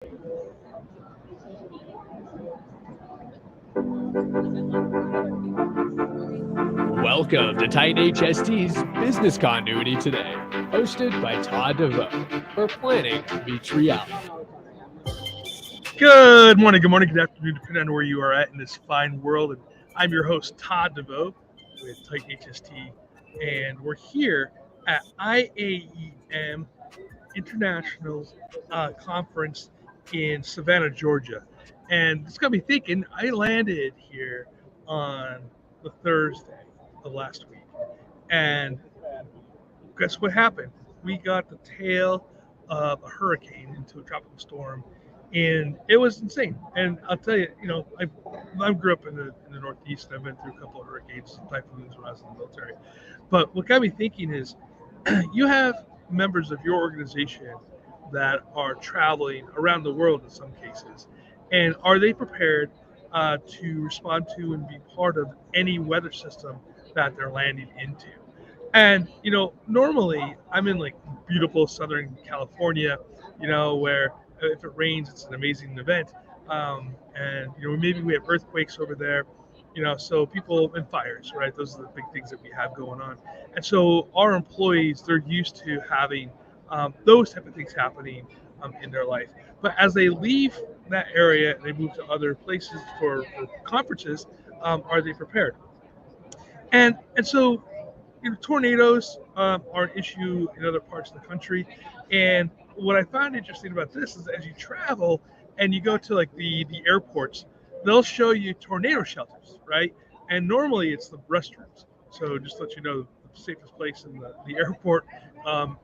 Welcome to Titan HST's Business Continuity Today, hosted by Todd, where planning meets reality. Good morning, good afternoon, depending on where you are at in this fine world. And I'm your host, Todd with Titan HST, and we're here at IAEM International Conference in Savannah, Georgia. And it's got me thinking, I landed here on the Thursday of last week. And guess what happened? We got the tail of a hurricane into a tropical storm, and it was insane. And I'll tell you, I grew up in the Northeast, and I've been through a couple of hurricanes and typhoons when I was in the military. But what got me thinking is, you have members of your organization that are traveling around the world in some cases, and are they prepared to respond to and be part of any weather system that they're landing into? And normally I'm in like beautiful Southern California, where if it rains, it's an amazing event. And maybe we have earthquakes over there, so people and fires, right? Those are the big things that we have going on. And so our employees, they're used to having those type of things happening in their life. But as they leave that area and they move to other places for conferences, are they prepared? And so tornadoes are an issue in other parts of the country. And what I found interesting about this is as you travel and you go to like the airports, they'll show you tornado shelters, right? And normally it's the restrooms. So just to let you know, the safest place in the airport,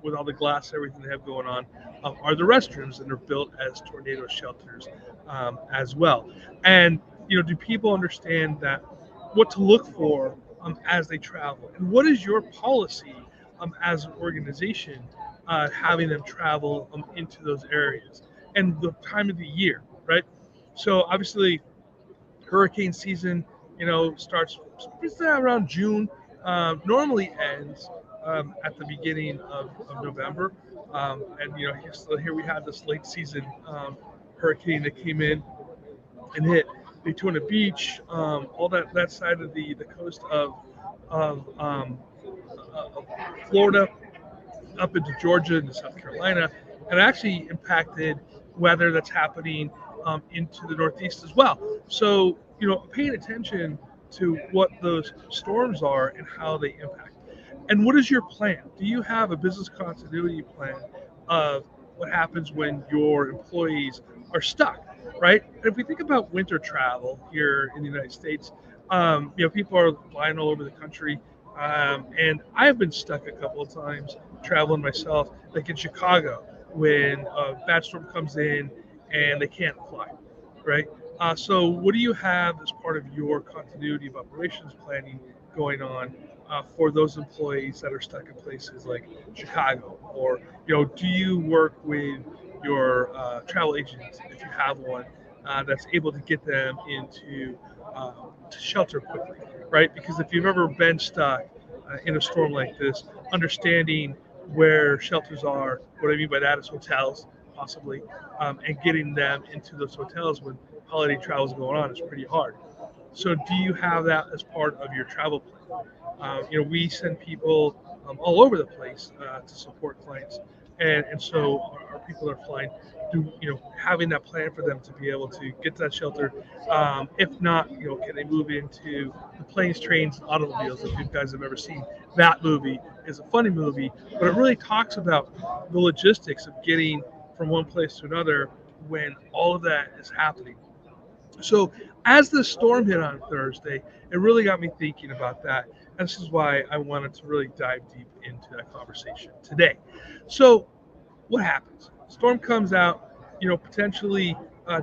with all the glass, everything they have going on, are the restrooms, and they're built as tornado shelters as well. And do people understand that what to look for as they travel? And what is your policy as an organization having them travel into those areas? And the time of the year, right? So obviously, hurricane season, starts around June, normally ends at the beginning of November. And so here we have this late season hurricane that came in and hit Daytona Beach, all that side of the coast of Florida, up into Georgia and South Carolina, and actually impacted weather that's happening into the Northeast as well. So, paying attention to what those storms are and how they impact. And what is your plan? Do you have a business continuity plan of what happens when your employees are stuck, right? And if we think about winter travel here in the United States, people are flying all over the country. And I've been stuck a couple of times traveling myself, like in Chicago, when a bad storm comes in and they can't fly, right? So what do you have as part of your continuity of operations planning going on for those employees that are stuck in places like Chicago? Or, do you work with your travel agent, if you have one, that's able to get them into to shelter quickly, right? Because if you've ever been stuck in a storm like this, understanding where shelters are, what I mean by that is hotels, possibly, and getting them into those hotels when holiday travel is going on is pretty hard. So do you have that as part of your travel plan? We send people all over the place to support clients, and so our people are flying. Having that plan for them to be able to get to that shelter. If not, can they move into the planes, trains, and automobiles? If you guys have ever seen that movie, is a funny movie, but it really talks about the logistics of getting from one place to another when all of that is happening. So as the storm hit on Thursday, it really got me thinking about that. And this is why I wanted to really dive deep into that conversation today. So what happens? Storm comes out, potentially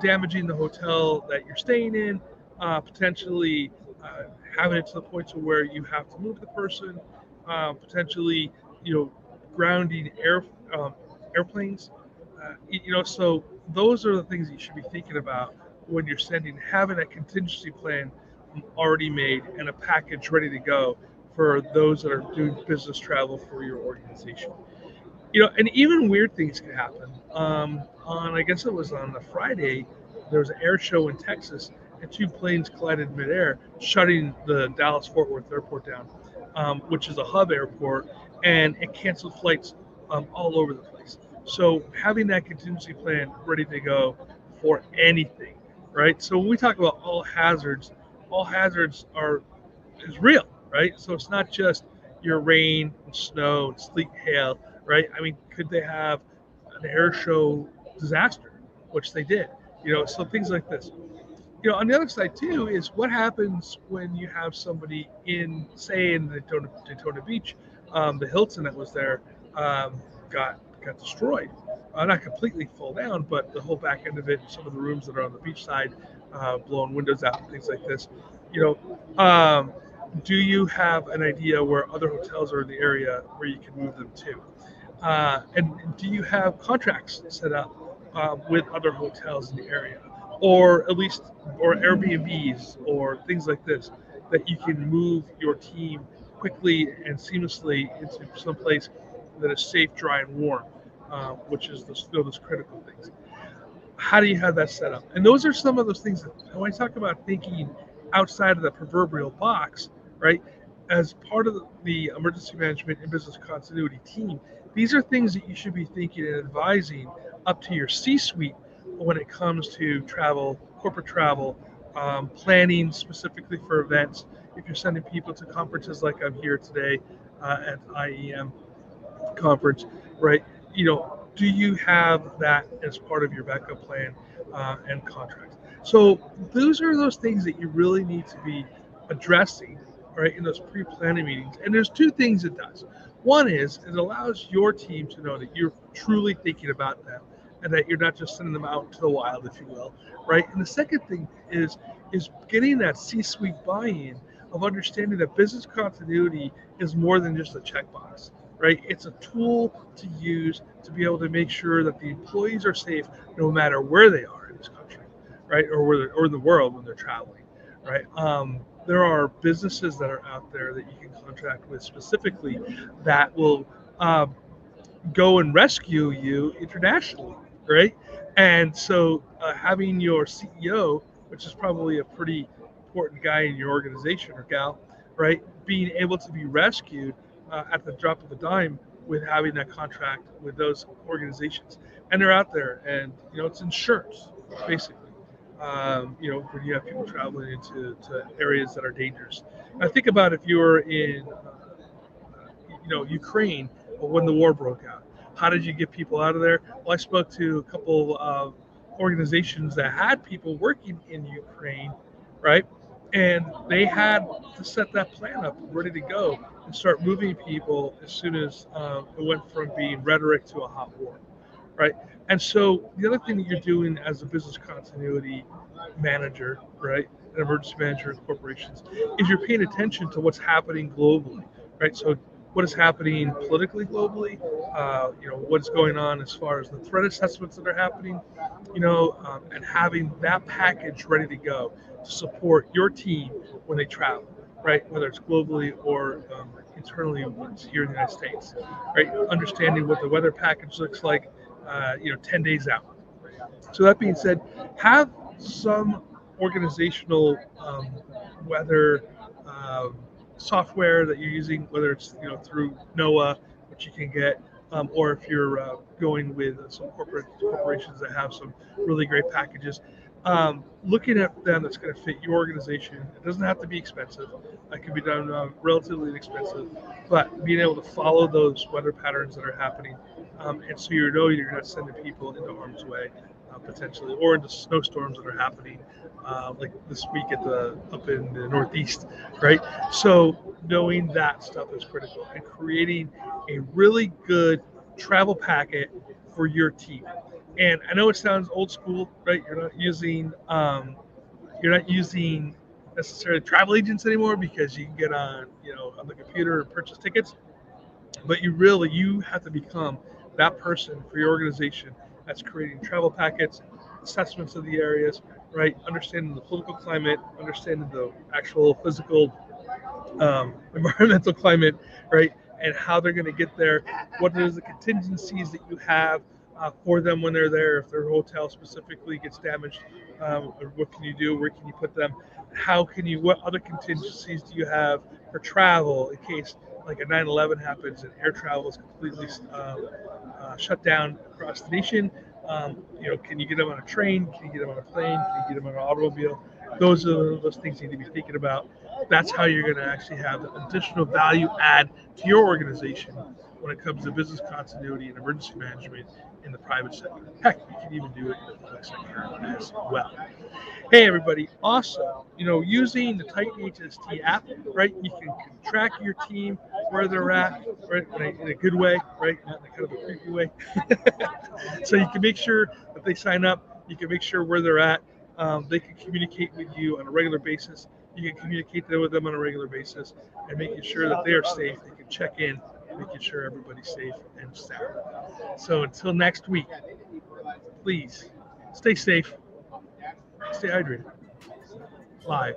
damaging the hotel that you're staying in, potentially having it to the point to where you have to move the person, potentially, grounding airplanes. So those are the things that you should be thinking about when you're having a contingency plan already made and a package ready to go for those that are doing business travel for your organization. And even weird things can happen. I guess it was on the Friday, there was an air show in Texas, and two planes collided midair, shutting the Dallas Fort Worth airport down, which is a hub airport, and it canceled flights all over the place. So having that contingency plan ready to go for anything, right? So when we talk about all hazards are is real, right? So it's not just your rain and snow and sleet, hail, right? I mean, could they have an air show disaster, which they did? So things like this. On the other side too is what happens when you have somebody say, in Daytona Beach, the Hilton that was there got destroyed. Not completely fall down, but the whole back end of it, some of the rooms that are on the beachside, blowing windows out, and things like this. You do you have an idea where other hotels are in the area where you can move them to? And do you have contracts set up with other hotels in the area, or at least or Airbnbs or things like this that you can move your team quickly and seamlessly into some place that is safe, dry, and warm, which is those critical things. How do you have that set up? And those are some of those things that when I talk about thinking outside of the proverbial box, right? As part of the emergency management and business continuity team, these are things that you should be thinking and advising up to your C-suite when it comes to travel, corporate travel, planning specifically for events. If you're sending people to conferences like I'm here today at IEM conference, right? Do you have that as part of your backup plan and contract? So those are those things that you really need to be addressing, right, in those pre-planning meetings. And there's two things it does. One is it allows your team to know that you're truly thinking about them and that you're not just sending them out to the wild, if you will, right? And the second thing is getting that C-suite buy-in of understanding that business continuity is more than just a checkbox, right? It's a tool to use to be able to make sure that the employees are safe no matter where they are in this country, right? Or in the world when they're traveling, right? There are businesses that are out there that you can contract with specifically that will go and rescue you internationally, right? And so having your CEO, which is probably a pretty important guy in your organization or gal, right, being able to be rescued at the drop of a dime with having that contract with those organizations. And they're out there, and it's insurance, basically. When you have people traveling into areas that are dangerous. Now think about if you were in Ukraine when the war broke out. How did you get people out of there? Well, I spoke to a couple of organizations that had people working in Ukraine, right? And they had to set that plan up ready to go and start moving people as soon as it went from being rhetoric to a hot war, right? And so the other thing that you're doing as a business continuity manager, right, an emergency manager in corporations, is you're paying attention to what's happening globally, right? So what is happening politically globally, what's going on as far as the threat assessments that are happening, and having that package ready to go to support your team when they travel, right? Whether it's globally or internally here in the United States, right? Understanding what the weather package looks like, 10 days out. So that being said, have some organizational weather software that you're using, whether it's through NOAA, which you can get, or if you're going with some corporations that have some really great packages. Looking at them that's going to fit your organization. It doesn't have to be expensive. It can be done relatively inexpensive, but being able to follow those weather patterns that are happening, and so you're not sending people into harm's way potentially, or into snowstorms that are happening like this week up in the Northeast, right? So knowing that stuff is critical and creating a really good travel packet for your team. And I know it sounds old school, right? You're not using necessarily travel agents anymore because you can get on the computer and purchase tickets. But you have to become that person for your organization that's creating travel packets, assessments of the areas, right? Understanding the political climate, understanding the actual physical environmental climate, right? and how they're going to get there. What are the contingencies that you have for them when they're there? If their hotel specifically gets damaged, what can you do? Where can you put them? What other contingencies do you have for travel in case like a 9/11 happens and air travel is completely shut down across the nation? Can you get them on a train? Can you get them on a plane? Can you get them on an automobile? Those things need to be thinking about. That's how you're going to actually have the additional value add to your organization when it comes to business continuity and emergency management in the private sector. Heck, you can even do it in the public sector as well. Hey everybody, also, using the Titan HST app, right, you can track your team, where they're at, right, in a good way, right, not in a kind of a creepy way. So you can make sure that they sign up, you can make sure where they're at, they can communicate with you on a regular basis, you can communicate with them on a regular basis, and making sure that they are safe, they can check in, making sure everybody's safe and sound. So until next week, please stay safe, stay hydrated. Live.